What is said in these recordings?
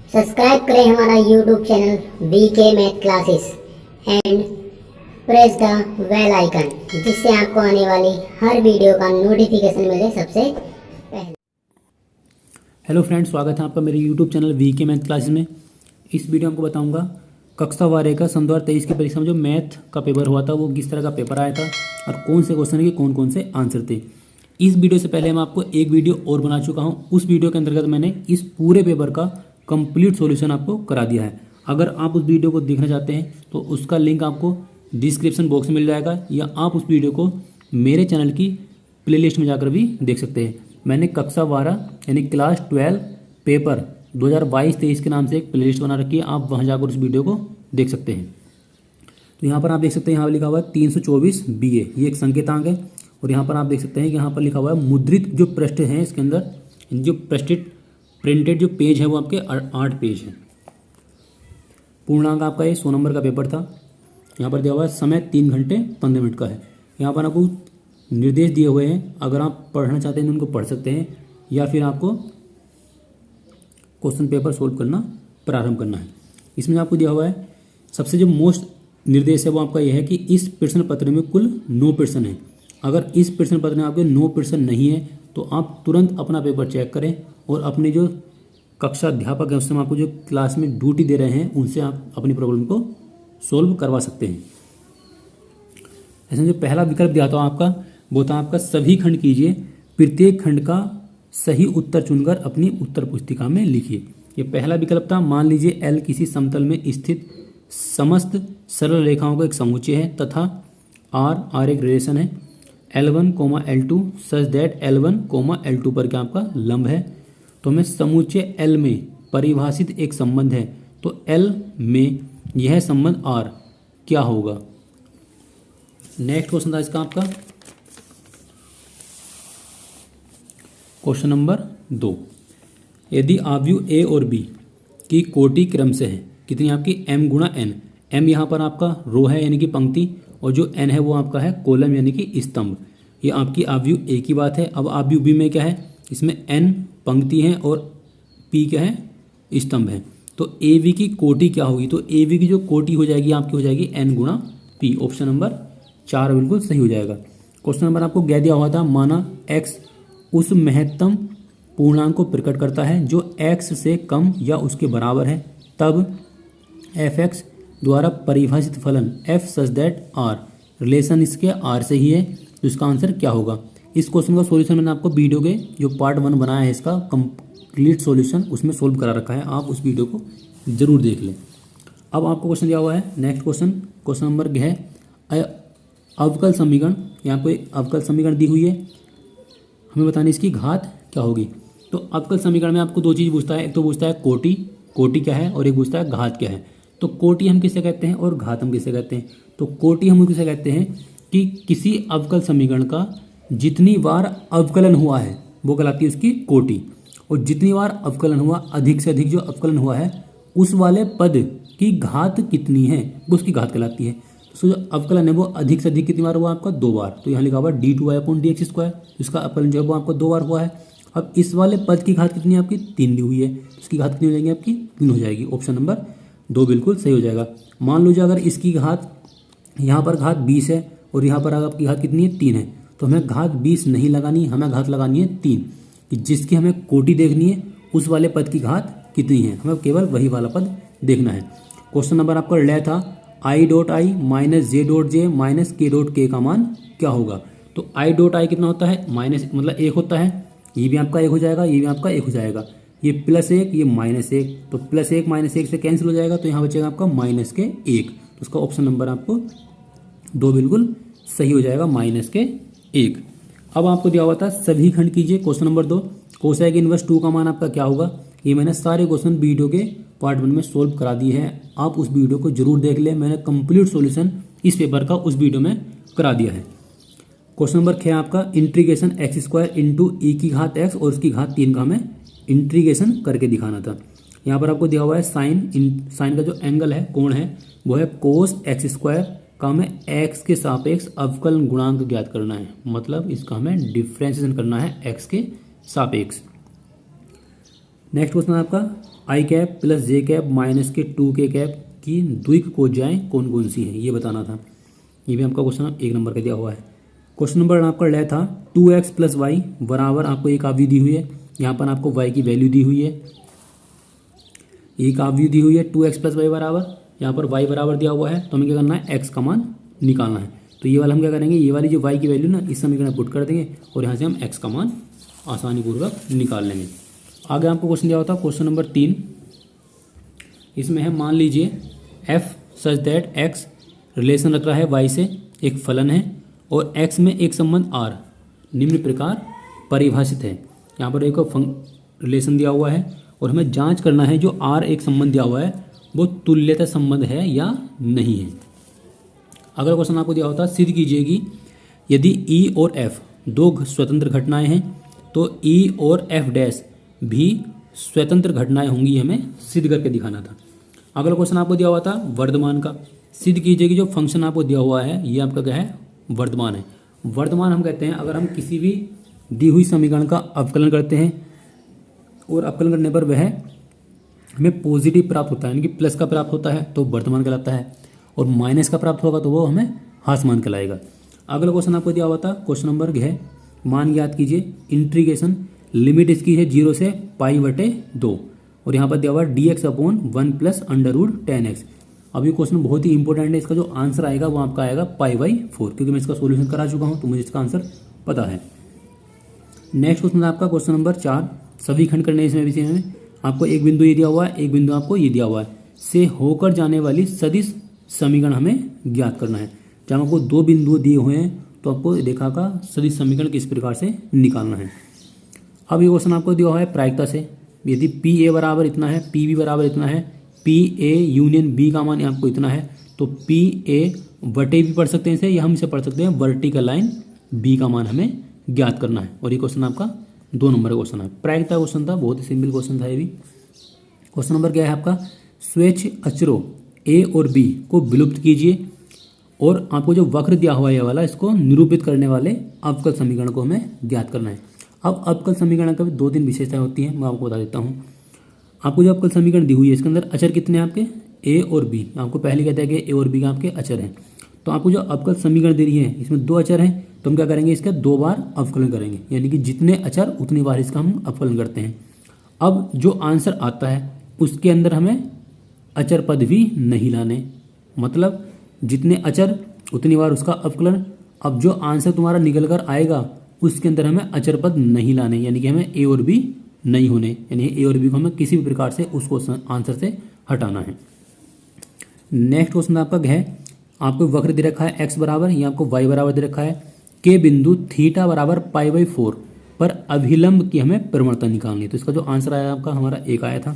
Subscribe करें हमारा YouTube channel VK math classes and press the bell icon, जिससे आपको आने वाली हर वीडियो का नोटिफिकेशन मिले सबसे पहले। हेलो फ्रेंड्स, स्वागत है आपका मेरे YouTube channel VK math classes में। इस वीडियो में आपको बताऊंगा कक्षा 12 का सन 2023 की परीक्षा में जो मैथ का पेपर हुआ था वो किस तरह का पेपर आया था और कौन से क्वेश्चन के कौन कौन से आंसर थे। इस वीडियो से पहले मैं आपको एक वीडियो और बना चुका हूं। उस वीडियो के अंतर्गत मैंने इस पूरे पेपर का कंप्लीट सॉल्यूशन आपको करा दिया है। अगर आप उस वीडियो को देखना चाहते हैं तो उसका लिंक आपको डिस्क्रिप्शन बॉक्स में मिल जाएगा, या आप उस वीडियो को मेरे चैनल की प्लेलिस्ट में जाकर भी देख सकते हैं। मैंने कक्षा 12 यानी क्लास 12 पेपर 2022-23 के नाम से एक प्लेलिस्ट बना रखी है, आप वहां जाकर उस वीडियो को देख सकते हैं। तो यहाँ पर आप देख सकते हैं, यहाँ पर लिखा हुआ है 324 BA, ये एक संकेतांक है। और यहाँ पर आप देख सकते हैं कि यहाँ पर लिखा हुआ है मुद्रित जो पृष्ठ हैं, इसके अंदर जो प्रिंटेड जो पेज है वो आपके 8 पेज है। पूर्णांक आपका ये 100 नंबर का पेपर था। यहाँ पर दिया हुआ है समय 3 घंटे 15 मिनट का है। यहाँ पर आपको निर्देश दिए हुए हैं, अगर आप पढ़ना चाहते हैं तो उनको पढ़ सकते हैं, या फिर आपको क्वेश्चन पेपर सोल्व करना प्रारंभ करना है। इसमें आपको दिया हुआ है सबसे जो मोस्ट निर्देश है वो आपका यह है कि इस प्रश्न पत्र में कुल 9 प्रश्न है। अगर इस प्रश्न पत्र में आपके 9 प्रश्न नहीं है तो आप तुरंत अपना पेपर चेक करें और अपने जो कक्षा अध्यापक है उससे आपको जो क्लास में ड्यूटी दे रहे हैं उनसे आप अपनी प्रॉब्लम को सोल्व करवा सकते हैं। ऐसे जो पहला विकल्प दिया था आपका वो था आपका सभी खंड कीजिए, प्रत्येक खंड का सही उत्तर चुनकर अपनी उत्तर पुस्तिका में लिखिए। ये पहला विकल्प था। मान लीजिए L किसी समतल में स्थित समस्त सरल रेखाओं का एक समुच्चय है तथा R एक रिलेशन है L1, L2 such that L1, L2 पर क्या आपका लंब है। तो हमें समुच्चय L में परिभाषित एक संबंध है, तो L में यह संबंध R क्या होगा। नेक्स्ट क्वेश्चन था इसका आपका क्वेश्चन नंबर 2। यदि आव्यूह A और B की कोटि क्रम से है, कितनी आपकी m गुणा n। m यहाँ पर आपका रो है यानी कि पंक्ति, और जो n है वो आपका है कॉलम यानी कि स्तंभ। ये आपकी आव्यूह A की बात है। अब आव्यूह B में क्या है, इसमें n पंक्ति है और p क्या है, स्तंभ है। तो AV की कोटि क्या होगी, तो AV की जो कोटि हो जाएगी आपकी हो जाएगी n गुणा p। ऑप्शन नंबर 4 बिल्कुल सही हो जाएगा। क्वेश्चन नंबर आपको कह दिया हुआ था, माना x उस महत्तम पूर्णांक को प्रकट करता है जो x से कम या उसके बराबर है, तब fx द्वारा परिभाषित फलन f such that r relation इसके r से ही है, तो इसका आंसर क्या होगा। इस क्वेश्चन का सॉल्यूशन मैंने आपको वीडियो के जो पार्ट 1 बनाया है इसका कंप्लीट सॉल्यूशन उसमें सोल्व करा रखा है, आप उस वीडियो को जरूर देख लें। अब आपको क्वेश्चन दिया हुआ है नेक्स्ट क्वेश्चन नंबर है अवकल समीकरण। यहाँ पे अवकल समीकरण दी हुई है, हमें बतानी इसकी घात क्या होगी। तो अवकल समीकरण में आपको 2 चीज़ पूछता है, एक तो पूछता है कोटि क्या है और एक पूछता है घात क्या है। तो कोटि हम किसे कहते हैं और घात हम किसे कहते हैं। तो कोटि हम किसे कहते हैं कि किसी अवकल समीकरण का जितनी बार अवकलन हुआ है वो कहलाती है उसकी कोटि, और जितनी बार अवकलन हुआ अधिक से अधिक जो अवकलन हुआ है उस वाले पद की घात कितनी है वो उसकी घात कहलाती है। तो जो अवकलन है वो अधिक से अधिक कितनी बार हुआ आपका 2 बार, तो यहाँ लिखा हुआ d2y/dx², इसका अवकलन जो है वो आपको 2 बार हुआ है। अब इस वाले पद की घात कितनी है आपकी 3 दी हुई है, उसकी घात कितनी हो जाएगी आपकी 3 हो जाएगी। ऑप्शन नंबर 2 बिल्कुल सही हो जाएगा। मान लीजिए अगर इसकी घात यहाँ पर घात 20 है और यहाँ पर आपकी घात कितनी है 3 है, तो हमें घात 20 नहीं लगानी, हमें घात लगानी है 3, कि जिसकी हमें कोटि देखनी है उस वाले पद की घात कितनी है, हमें केवल वही वाला पद देखना है। क्वेश्चन नंबर आपका ले था i.i minus j.j minus k.k का मान क्या होगा। तो i.i कितना होता है, माइनस मतलब 1 होता है, ये भी आपका 1 हो जाएगा, ये भी आपका 1 हो जाएगा, ये +1 ये -1, तो +1 -1 से कैंसिल हो जाएगा, तो यहाँ बचेगा आपका -1। तो उसका ऑप्शन नंबर आपको 2 बिल्कुल सही हो जाएगा, -1। अब आपको दिया हुआ था सभी खंड कीजिए। क्वेश्चन नंबर 2, कोसेक इनवर्स 2 का मान आपका क्या होगा। ये मैंने सारे क्वेश्चन वीडियो के पार्ट 1 में सोल्व करा दिए हैं, आप उस वीडियो को जरूर देख लें। मैंने कंप्लीट सॉल्यूशन इस पेपर का उस वीडियो में करा दिया है। क्वेश्चन नंबर 6 आपका इंटीग्रेशन x² इंटू e की घात x और उसकी घात 3 का हमें इंटीग्रेशन करके दिखाना था। यहाँ पर आपको दिया हुआ है साइन का जो एंगल है, कोण है, वो है कोस x² का हमें x के सापेक्ष अवकलन गुणांक ज्ञात करना है, मतलब इसका हमें डिफ्रेंशिएशन करना है x के सापेक्ष। नेक्स्ट क्वेश्चन आपका आई कैप प्लस जे कैप माइनस के 2k कैप की द्विक कोज्याएं कौन कौन सी हैं, ये बताना था। ये भी आपका क्वेश्चन 1 नंबर का दिया हुआ है। क्वेश्चन नंबर आपका ले था 2x प्लस वाई बराबर आपको एक आवधि दी हुई है, यहाँ पर आपको y की वैल्यू दी हुई है, एक आवधि दी हुई है 2x प्लस वाई बराबर, यहाँ पर y बराबर दिया हुआ है, तो हमें क्या करना है x का मान निकालना है। तो ये वाला हम क्या करेंगे, ये वाली जो y की वैल्यू ना इस समीकरण में पुट कर देंगे और यहाँ से हम x का मान आसानी पूर्वक निकाल लेंगे। आगे आपको क्वेश्चन दिया होता है क्वेश्चन नंबर 3, इसमें है मान लीजिए f such that x relation रख रहा है y से, एक फलन है और x में एक संबंध r निम्न प्रकार परिभाषित है। यहाँ पर एक रिलेशन दिया हुआ है और हमें जांच करना है जो r एक संबंध दिया हुआ है वो तुल्यता संबंध है या नहीं है। अगला क्वेश्चन आपको दिया होता है सिद्ध कीजिए कि यदि E और F दो स्वतंत्र घटनाएं हैं तो E और F डैश भी स्वतंत्र घटनाएं होंगी, हमें सिद्ध करके दिखाना था। अगला क्वेश्चन आपको दिया हुआ था वर्धमान का, सिद्ध कीजिए कि जो फंक्शन आपको दिया हुआ है ये आपका क्या है, वर्धमान है। वर्धमान हम कहते हैं अगर हम किसी भी दी हुई समीकरण का अवकलन करते हैं और अवकलन करने पर वह हमें पॉजिटिव प्राप्त होता है यानी कि प्लस का प्राप्त होता है तो वर्धमान कहलाता है, और माइनस का प्राप्त होगा तो वो हमें हास्यमान कहलाएगा। अगला क्वेश्चन आपको दिया हुआ था क्वेश्चन नंबर है, मान याद कीजिए इंटीग्रेशन लिमिट इसकी है 0 से π/2 और यहाँ पर दिया हुआ dx अपॉन 1 प्लस √10x। अब ये क्वेश्चन बहुत ही इंपॉर्टेंट है, इसका जो आंसर आएगा वो आपका आएगा π/4, क्योंकि मैं इसका सोल्यूशन करा चुका हूँ तो मुझे इसका आंसर पता है। नेक्स्ट क्वेश्चन आपका क्वेश्चन नंबर 4, सभी खंड करने इसमें विषय में आपको एक बिंदु ये दिया हुआ है, एक बिंदु आपको ये दिया हुआ है, से होकर जाने वाली सदिश समीकरण हमें ज्ञात करना है। जब आपको 2 बिंदु दिए हुए हैं तो आपको रेखा का सदिश समीकरण किस प्रकार से निकालना है। अब ये क्वेश्चन आपको दिया हुआ है प्रायिकता से, यदि पी ए बराबर इतना है, पी बी बराबर इतना है, पी ए यूनियन बी का मान आपको इतना है, तो पी ए बटे भी पढ़ सकते हैं इसे, या हम इसे पढ़ सकते हैं वर्टिकल लाइन बी का मान हमें ज्ञात करना है। और ये क्वेश्चन आपका 2 नंबर का क्वेश्चन है, प्रायिकता क्वेश्चन था, बहुत ही सिंपल क्वेश्चन था ये भी। क्वेश्चन नंबर क्या है आपका, स्वेच्छ अचरों ए और बी को विलुप्त कीजिए और आपको जो वक्र दिया हुआ है ये वाला, इसको निरूपित करने वाले अवकल समीकरण को हमें ज्ञात करना है। अब अवकल समीकरण का भी 2-3 विशेषताएं होती हैं, मैं आपको बता देता हूँ। आपको जो अवकल समीकरण दी हुई है इसके अंदर अचर कितने हैं आपके, ए और बी। आपको पहले कहता है कि ए और बी का आपके अचर हैं, तो आपको जो अवकल समीकरण दे रही है इसमें 2 अचर हैं, तो हम क्या करेंगे, इसका 2 बार अवकलन करेंगे, यानी कि जितने अचर उतनी बार इसका हम अवकलन करते हैं। अब जो आंसर आता है उसके अंदर हमें अचर पद भी नहीं लाने, मतलब जितने अचर उतनी बार उसका अवकलन। अब जो आंसर तुम्हारा निकल कर आएगा उसके अंदर हमें अचर पद नहीं लाने, यानी कि हमें ए और बी नहीं होने, यानी ए और बी को हमें किसी भी प्रकार से उस क्वेश्चन आंसर से हटाना है। नेक्स्ट क्वेश्चन आपका है, आपको वक्र दे रखा है एक्स बराबर, ये आपको वाई बराबर दे रखा है, के बिंदु थीटा बराबर π/4 पर अभिलंब की हमें प्रवणता निकालनी है। तो इसका जो आंसर आया आपका हमारा 1 आया था।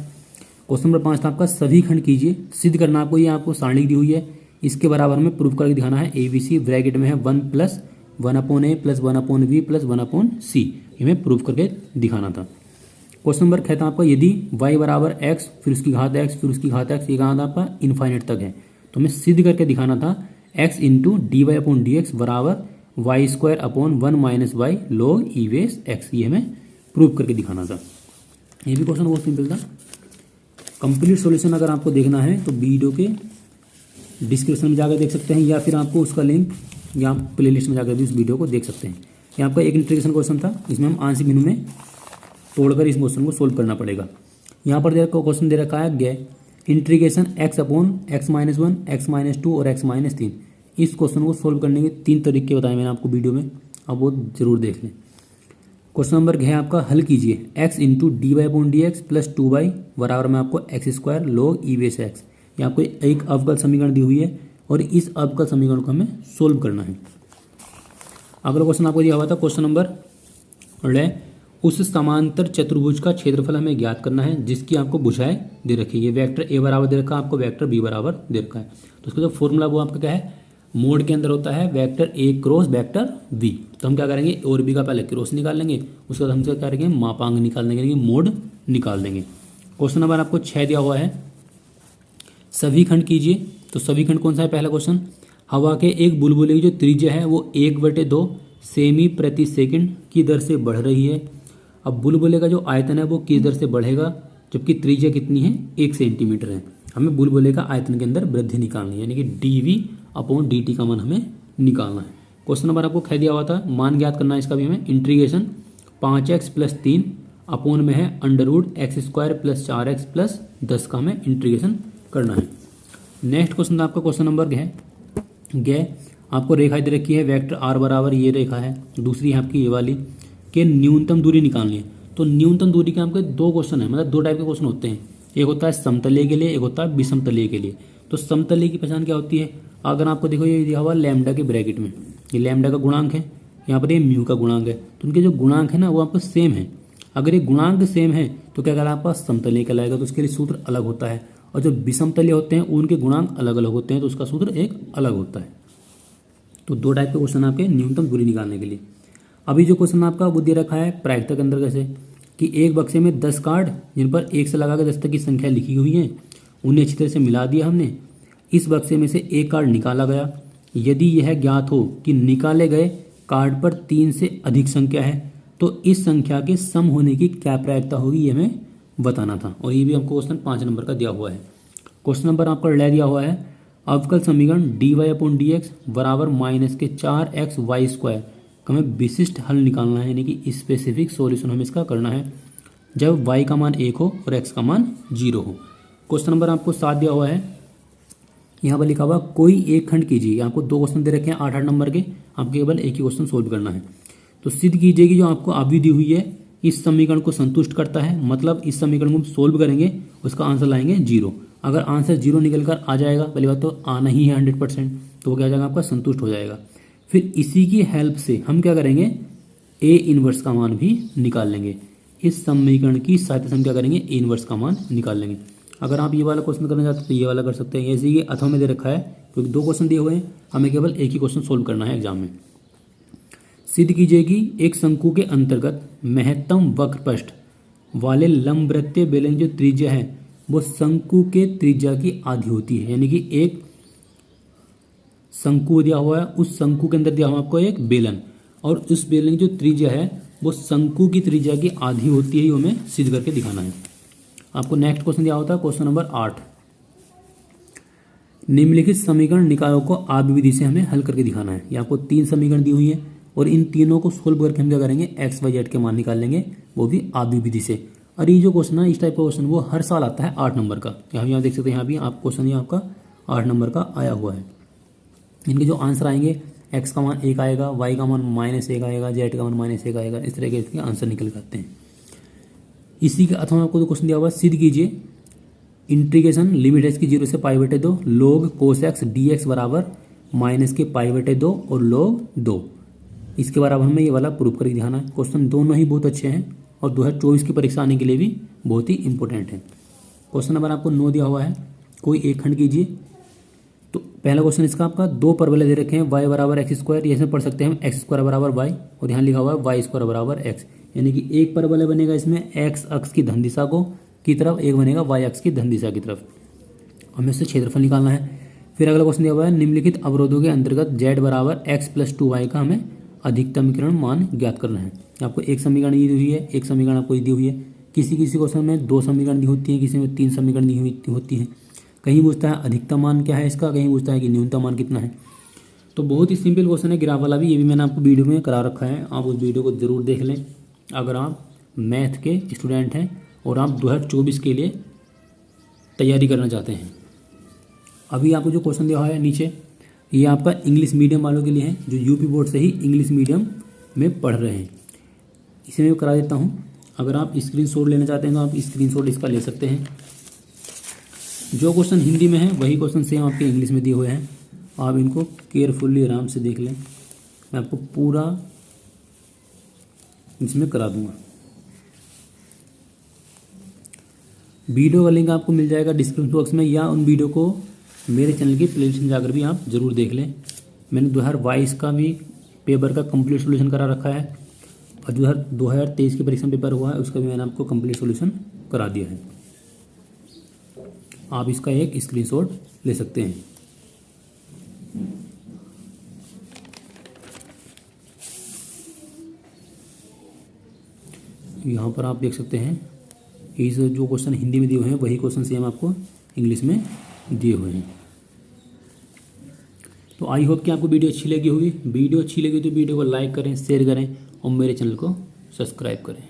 क्वेश्चन नंबर 5 था आपका, सभी खंड कीजिए, सिद्ध करना आपको, ये आपको सारणी दी हुई है, इसके बराबर में प्रूफ करके दिखाना है। ABC ब्रैकेट में है 1 + 1/a + 1/b + 1/c, हमें प्रूफ करके दिखाना था। क्वेश्चन नंबर कहता है आपका, यदि y बराबर x फिर उसकी घात x फिर उसकी घात x, ये कहाँ था आपका इनफाइनाइट तक है, तो हमें सिद्ध करके दिखाना था x × dy/dx बराबर y² / 1 - y log e/x, ये हमें प्रूफ करके दिखाना था। ये भी क्वेश्चन बहुत सिंपल था। कंप्लीट सॉल्यूशन अगर आपको देखना है तो वीडियो के डिस्क्रिप्शन में जाकर देख सकते हैं, या फिर आपको उसका लिंक या प्लेलिस्ट में जाकर भी उस वीडियो को देख सकते हैं। ये आपका एक इंटीग्रेशन क्वेश्चन था, इसमें हम आंशिक बिंदु में तोड़कर इस क्वेश्चन को सोल्व करना पड़ेगा। यहाँ पर क्वेश्चन दे रखा है गए integration x upon x - 1 x - 2 और x - 3। इस क्वेश्चन को सोल्व करने के 3 तरीके बताए मैंने आपको वीडियो में, आप वो जरूर देख लें। क्वेश्चन नंबर है आपका, हल कीजिए x × dy/dx + 2y बराबर में आपको x² log e/x। ये आपको एक अवकल समीकरण दी हुई है और इस अवकल समीकरण को हमें सोल्व करना है। अगला क्वेश्चन आपको दिया हुआ था क्वेश्चन नंबर उस समांतर चतुर्भुज का क्षेत्रफल हमें ज्ञात करना है जिसकी आपको भुजाएं दे रखी है। ये वेक्टर ए बराबर दे रखा है, आपको वेक्टर बी बराबर दे रखा है, तो उसका जो फॉर्मूला वो आपका क्या है, मोड के अंदर होता है vector A cross vector B. तो हम क्या करेंगे, ए और बी का पहले क्रॉस निकाल लेंगे, उसके बाद हम क्या करेंगे, मापांक निकाल देंगे, यानी मोड निकाल देंगे। क्वेश्चन नंबर आपको 6 दिया हुआ है, सभी खंड कीजिए। तो सभी खंड कौन सा है, पहला क्वेश्चन, हवा के एक बुलबुले की जो त्रिज्या है वो 1/2 सेमी प्रति सेकंड की दर से बढ़ रही है। अब बुलबुले का जो आयतन है वो किस दर से बढ़ेगा, जबकि त्रिज्या कितनी है 1 सेंटीमीटर है। हमें बुलबुले का आयतन के अंदर वृद्धि निकालनी है, यानी कि dv/dt का मान हमें निकालना है। क्वेश्चन नंबर आपको कह दिया हुआ था, मान ज्ञात करना है इसका भी हमें। इंटीग्रेशन 5x + 3 अपोन में है √x² + 4x + 10 का हमें इंटीग्रेशन करना है। नेक्स्ट क्वेश्चन आपका क्वेश्चन नंबर ग आपको रेखा दे रखी है, वेक्टर r बराबर ये रेखा है, दूसरी है आपकी ये वाली, के न्यूनतम दूरी निकालनी है। तो न्यूनतम दूरी के आपके दो क्वेश्चन है, मतलब दो टाइप के क्वेश्चन होते हैं, एक होता है समतलीय के लिए, एक होता है विषमतलीय के लिए। तो समतलीय की पहचान क्या होती है, अगर आपको देखो ये दिया हुआ लैम्डा के ब्रैकेट में, ये लैम्डा का गुणांक है, यहाँ पर ये म्यू का गुणांक है, तो उनके जो गुणांक है ना वो आपको सेम है। अगर ये गुणांक सेम है तो क्या कहलाएगा, आपका समतलीय कहलाएगा, तो उसके लिए सूत्र अलग होता है। और जो विषमतलीय होते हैं उनके गुणांक अलग अलग होते हैं, तो उसका सूत्र एक अलग होता है। तो दो टाइप के क्वेश्चन आपके न्यूनतम दूरी निकालने के लिए। अभी जो क्वेश्चन आपका वो दे रखा है प्रायिकता के अंदर कैसे, कि एक बक्से में 10 कार्ड जिन पर 1 से लगाकर 10 तक की संख्या लिखी हुई है, उन्हें अच्छी तरह से मिला दिया हमने। इस बक्से में से एक कार्ड निकाला गया। यदि यह ज्ञात हो कि निकाले गए कार्ड पर 3 से अधिक संख्या है तो इस संख्या के सम होने की क्या प्रायिकता होगी, ये हमें बताना था। और ये भी हमको क्वेश्चन 5 नंबर का दिया हुआ है। क्वेश्चन नंबर आपका ले दिया हुआ है, अवकल समीकरण dy/dx बराबर -4xy² का हमें विशिष्ट हल निकालना है, यानी कि स्पेसिफिक सॉल्यूशन हमें इसका करना है जब y का मान 1 हो और x का मान 0 हो। क्वेश्चन नंबर आपको 7 दिया हुआ है, यहाँ पर लिखा हुआ कोई एक खंड कीजिए। आपको दो क्वेश्चन दे रखे हैं 8-8 नंबर के, आपको केवल एक ही क्वेश्चन सोल्व करना है। तो सिद्ध कीजिए कि जो आपको अवधि दी हुई है इस समीकरण को संतुष्ट करता है, मतलब इस समीकरण को हम सोल्व करेंगे उसका आंसर लाएंगे 0। अगर आंसर 0 निकल कर आ जाएगा, पहली बात तो आना ही है 100%, तो वो क्या हो जाएगा, आपका संतुष्ट हो जाएगा। फिर इसी की हेल्प से हम क्या करेंगे, ए इनवर्स का मान भी निकाल लेंगे। इस समीकरण की सहायता से हम क्या करेंगे, ए इनवर्स का मान निकाल लेंगे। अगर आप ये वाला क्वेश्चन करना चाहते हैं तो ये वाला कर सकते हैं। ऐसे ये अथवा में दे रखा है क्योंकि दो क्वेश्चन दिए हुए हैं, हमें केवल एक ही क्वेश्चन सोल्व करना है एग्जाम में। सिद्ध कीजिए कि एक शंकु के अंतर्गत महत्तम वक्रपृष्ठ वाले लंबवृत्तीय बेलन जो त्रिज्या है वो शंकु के त्रिज्या की आधी होती है। यानी कि एक शंकु दिया हुआ है, उस शंकु के अंदर दिया हुआ आपको एक बेलन, और उस बेलन की जो त्रिज्या है वो शंकु की त्रिज्या की आधी होती है, ये हमें सिद्ध करके दिखाना है। आपको नेक्स्ट क्वेश्चन दिया होता है क्वेश्चन नंबर 8, निम्नलिखित समीकरण निकायों को आव्यूह विधि से हमें हल करके दिखाना है। ये आपको 3 समीकरण दी हुई है और इन तीनों को सोल्व करके हम क्या करेंगे, एक्स वाई जेड के मान निकाल लेंगे, वो भी आव्यूह विधि से। और ये जो क्वेश्चन है इस टाइप का क्वेश्चन वो हर साल आता है 8 नंबर का। यहाँ देख सकते हैं, यहाँ भी आप क्वेश्चन ये आपका 8 नंबर का आया हुआ है। इनके जो आंसर आएंगे, एक्स का मान 1 आएगा, वाई का मान -1 आएगा, जेड का मान -1 आएगा, इस तरह के इसके आंसर निकल जाते हैं। इसी के अथवा आपको जो क्वेश्चन दिया हुआ है, सिद्ध कीजिए इंटीग्रेशन लिमिट h की 0 से π/2 log cos x dx बराबर -π/2 और log 2, इसके बराबर हमें ये वाला प्रूफ करके दिखाना है। क्वेश्चन दोनों ही बहुत अच्छे हैं और 2024 की परीक्षा आने के लिए भी बहुत ही इंपॉर्टेंट है। क्वेश्चन नंबर आपको 9 दिया हुआ है, कोई एक खंड कीजिए। तो पहला क्वेश्चन इसका आपका दो परवलय दे रखे हैं, y बराबर x², ये इसमें पढ़ सकते हैं हम x² बराबर y, और यहाँ लिखा हुआ है y² बराबर x, यानी कि एक परवलय बनेगा इसमें x अक्ष की धन दिशा की तरफ, एक बनेगा y अक्ष की धन दिशा की तरफ। हमें इससे क्षेत्रफल निकालना है। फिर अगला क्वेश्चन दिया हुआ है, निम्नलिखित अवरोधों के अंतर्गत z बराबर x + 2y का हमें अधिकतमीकरण मान ज्ञात करना है। आपको एक समीकरण दी हुई है, एक समीकरण आपको दी हुई है। किसी किसी क्वेश्चन में 2 समीकरण दी होती है, किसी में 3 समीकरण दी हुई होती है। कहीं पूछता है अधिकतम मान क्या है इसका, कहीं पूछता है कि न्यूनतम मान कितना है। तो बहुत ही सिंपल क्वेश्चन है ग्राफ वाला भी, ये भी मैंने आपको वीडियो में करा रखा है, आप उस वीडियो को जरूर देख लें अगर आप मैथ के स्टूडेंट हैं और आप 2024 के लिए तैयारी करना चाहते हैं। अभी आपको जो क्वेश्चन दिया हुआ है नीचे, ये आपका इंग्लिश मीडियम वालों के लिए है जो यूपी बोर्ड से ही इंग्लिश मीडियम में पढ़ रहे हैं। इसे मैं करा देता हूँ। अगर आप स्क्रीनशॉट लेना चाहते हैं तो आप स्क्रीनशॉट इसका ले सकते हैं। जो क्वेश्चन हिंदी में है वही क्वेश्चन सेम आपके इंग्लिश में दिए हुए हैं, आप इनको केयरफुली आराम से देख लें। मैं आपको पूरा इसमें करा दूंगा। वीडियो का लिंक आपको मिल जाएगा डिस्क्रिप्शन बॉक्स में, या उन वीडियो को मेरे चैनल की प्लेलिस्ट में जाकर भी आप जरूर देख लें। मैंने 2022 का भी पेपर का कंप्लीट सॉल्यूशन करा रखा है, और 2023 की परीक्षा पेपर हुआ है उसका भी मैंने आपको कंप्लीट सॉल्यूशन करा दिया है। आप इसका एक स्क्रीनशॉट ले सकते हैं। यहाँ पर आप देख सकते हैं इस जो क्वेश्चन हिंदी में दिए हुए हैं वही क्वेश्चन सेम आपको इंग्लिश में दिए हुए हैं। तो आई होप कि आपको वीडियो अच्छी लगी होगी। वीडियो अच्छी लगी तो वीडियो को लाइक करें, शेयर करें और मेरे चैनल को सब्सक्राइब करें।